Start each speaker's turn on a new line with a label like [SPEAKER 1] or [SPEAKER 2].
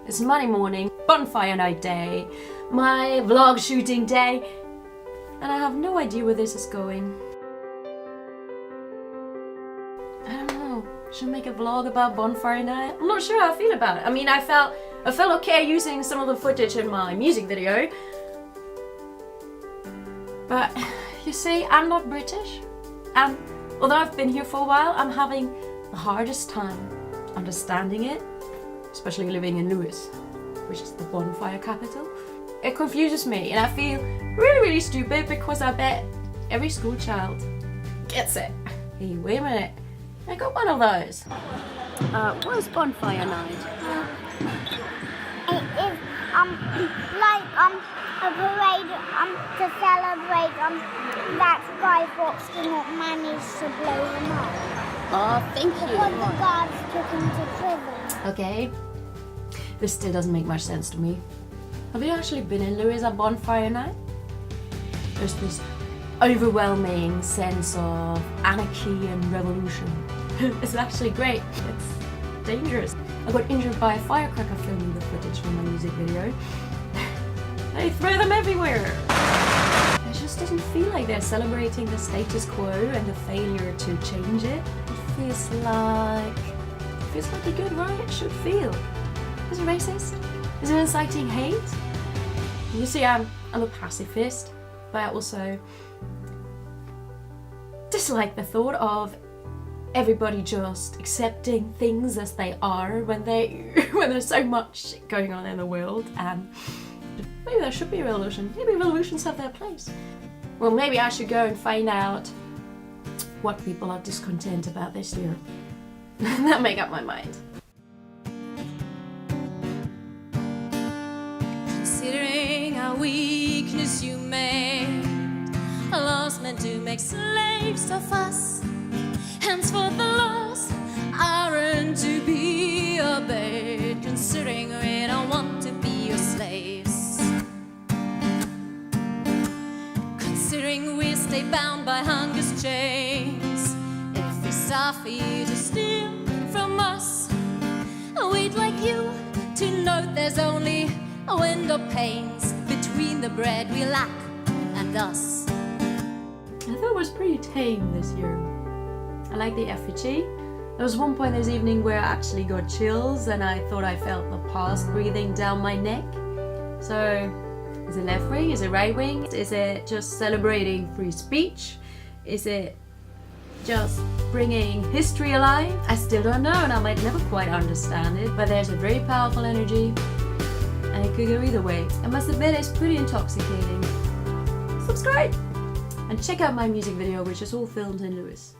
[SPEAKER 1] It's Monday morning, bonfire night day, my vlog shooting day, and I have no idea where this is going. I don't know, should I make a vlog about bonfire night? I'm not sure how I feel about it. I mean, I felt okay using some of the footage in my music video, but you see, I'm not British, and although I've been here for a while, I'm having the hardest time understanding it, especially living in Lewes, which is the bonfire capital. It confuses me and I feel really stupid because I bet every school child gets it. Hey, wait a minute, I got one of those. What is bonfire night?
[SPEAKER 2] It is like a parade to celebrate that Guy Fawkes did not manage to blow them up.
[SPEAKER 1] Oh, thank you.
[SPEAKER 2] Because the guards took him to prison.
[SPEAKER 1] Okay, this still doesn't make much sense to me. Have you actually been in Lewes at bonfire night? There's this overwhelming sense of anarchy and revolution. It's actually great. It's dangerous. I got injured by a firecracker filming the footage from my music video. They throw them everywhere. It just doesn't feel like they're celebrating the status quo and the failure to change it. It feels like a good riot should feel. Is it racist? Is it inciting hate? You see, I'm a pacifist, but I also dislike the thought of everybody just accepting things as they are when there's so much going on in the world. And maybe there should be a revolution. Maybe revolutions have their place. Well, maybe I should go and find out what people are discontent about this year. That'll make up my mind.
[SPEAKER 3] Considering our weakness you made a lost men to make slaves of us. Henceforth the laws aren't to be obeyed. Considering we don't want to be your slaves. Considering we stay bound by hunger's chains. If we suffer you to steal from us, we'd like you to know there's only a window panes between the bread we lack and us.
[SPEAKER 1] I thought it was pretty tame this year. I like the effigy. There was one point this evening where I actually got chills and I thought I felt the past breathing down my neck. So, is it left wing? Is it right wing? Is it just celebrating free speech? Is it just bringing history alive? I still don't know and I might never quite understand it, but there's a very powerful energy and it could go either way. I must admit it's pretty intoxicating. Subscribe! And check out my music video, which is all filmed in Lewes.